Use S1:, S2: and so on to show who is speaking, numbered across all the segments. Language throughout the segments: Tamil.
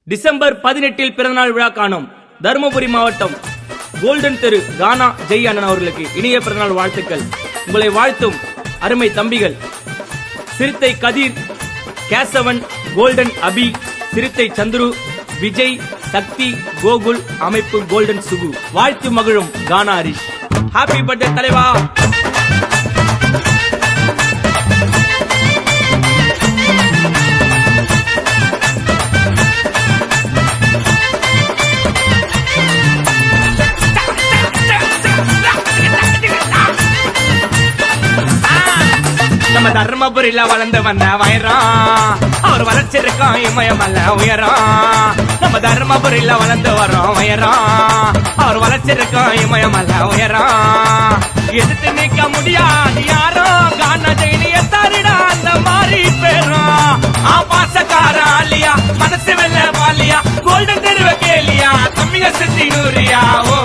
S1: டிசம்பர் 18 பிறந்தநாள் விழா காணும் தருமபுரி மாவட்டம் கோல்டன் தெரு கானா ஜெய் அண்ணன் அவர்களுக்கு இனிய பிறந்தநாள் வாழ்த்துக்கள். உங்களை வாழ்த்தும் அருமை தம்பிகள் சிறுத்தை கதிர், கேசவன், கோல்டன் அபி, சிறுத்தை சந்துரு, விஜய், சக்தி, கோகுல், அமைப்பு கோல்டன் சுகு. வாழ்த்து மகிழும் கானா ஹரிஷ். ஹாப்பி பர்த்டே தலைவா. நம்ம தர்மபுரியில வளர்ந்து வந்த வயரம், அவர் வளர்ச்சிருக்கோம் இமயமல்ல உயரம். நம்ம தர்மபுரியில வளர்ந்து வரோம் வயரம், அவர் வளர்ச்சிருக்கோம் இமயமல்ல உயரம். எதிர்த்து நிக்க முடியாது யாரோ, கானா ஜெயினி எத்தாரிடா அந்த மாதிரி பேரும். பாசக்கார ஆலியா, மனசு வெள்ள பாலியா, கோல்டன் தெருவ கேலியா, தம்பிங்க சுத்தி நூறியா. ஓ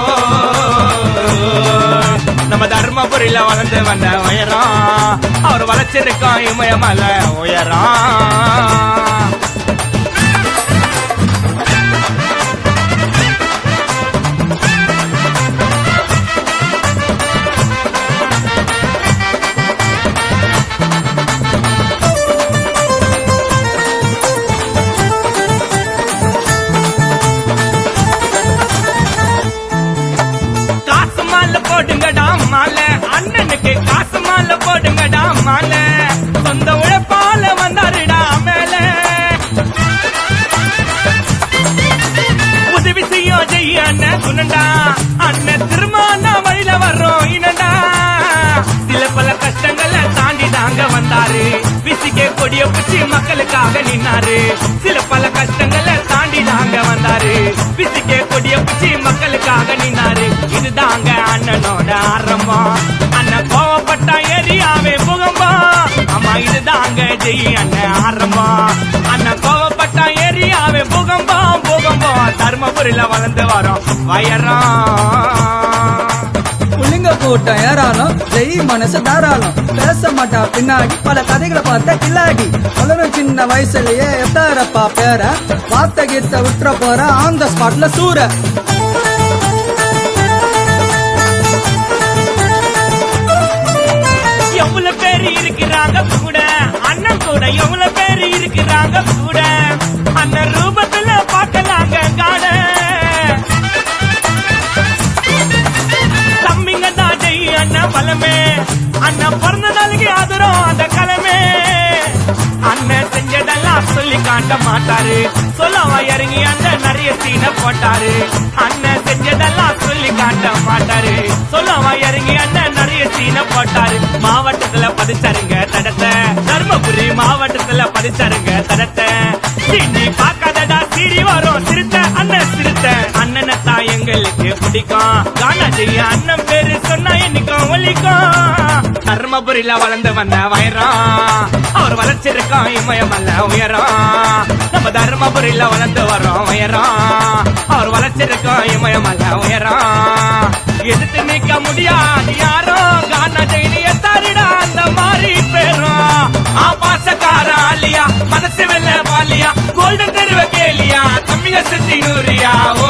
S1: நம்ம தர்மபுரியில வளர்ந்து வந்த உயரம், அவர் வளர்ச்சிருக்கோம் இமயமல்ல உயரம். போடுங்கடா மாலை, அண்ணனுக்கு காசு மாலை போடுங்கடா மாலை. சொந்த உழைப்பால வந்தாருடா மேல, உதவி செய்யும் ஜெய் அண்ணன் குணண்டா. அண்ணன் திருமான வழியில வர்றோம் இனண்டா. சில பல கஷ்டங்களை தாண்டி தாங்க வந்தாரு, விசிக்க கொடிய பிடிச்சி மக்களுக்காக நின்னாரு. சில பல கஷ்டங்களை தாண்டி தாங்க வந்தாரு, விசிக்க கொடிய பிடிச்சி மக்களுக்காக நின்னாரு. இதுதாங்க அண்ணனோட ஆரம்பம், அண்ணன் கோவப்பட்டா எரியாவே பூகம்பம். ஆமா இதுதாங்க ஜெய் அண்ணன் ஆரம்பம், அண்ணன் கோவப்பட்டா எரியாவே பூகம்பம் பூகம்பம். தர்மபுரியில வளர்ந்து வரோம் வயரம்.
S2: புள்ளிங்க கூட்டம் ஏறாலும் ஜெய் மனசு தாராளம், பேச மாட்டா பின்னாடி பல கதைகளை பார்த்த கில்லாடி. வளரும் சின்ன வயசுலயே எத்தாரப்பா பேர, வார்த்தை கீத்த விட்டுற போற ஆன் த ஸ்பாட்ல சூற.
S1: எவ்வளவு பேரு இருக்கிறாங்க கூட அண்ணன் கூட, எவ்வளவு பேரு இருக்கிறாங்க கூட. அண்ணன் ரூபத்துல பார்க்கலாங்க காண, தம்பிங்க தான் ஜெய் அண்ணன் பலமே. அண்ணன் பிறந்த நாளைக்கு ஆதரம் அந்த கலமே. அண்ணன் செஞ்சதெல்லாம் சொல்லி காட்ட மாட்டாரு, சொல்லவா இறங்கி அண்ணன் நிறைய சீனை போட்டாரு. அண்ணன் செஞ்சதெல்லாம் சொல்லி காட்ட மாட்டாரு, சொல்லவா இறங்கி அண்ணன் நிறைய சீனை போட்டாரு. மாவட்டத்துல பதிச்சாருங்க தடத்தை, தர்மபுரி மாவட்டத்துல பதிச்சாருங்க தடத்தை. நீ பார்க்காதடா சீரி வரும் சிறுத்த அண்ணன் சிறுத்த. அண்ணனை தான் எங்களுக்கு பிடிக்கும், கானா ஜெய் அண்ணன் பேரு சொன்னா என்னைக்கும் ஒலிக்கும். தர்மபுரியில வளர்ந்து வந்த வயரம், அவர் வளர்ச்சிருக்கோம் இமயமல்ல உயரம். நம்ம தர்மபுரியில வளர்ந்து வரோம் வயரம், அவர் வளர்ச்சிருக்கோம் இமயமல்ல உயரம். எதிர்த்து நிக்க முடியாது யாரோ, கானா ஜெயினி எத்தாரிடா அந்த மாதிரி பேரும். பாசக்கார ஆலியா, மனசு வெள்ள பாலியா, கோல்டன் தெருவ கேலியா, தம்பிங்க சுத்தி நூறியா. ஓ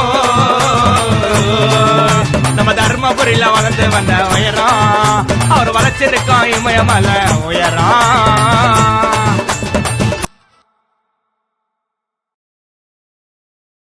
S1: நம்ம தர்மபுரியில வளர்ந்து வந்த உயரம், அவர் வளர்ச்சிருக்கோம் இமயமல்ல உயரம்.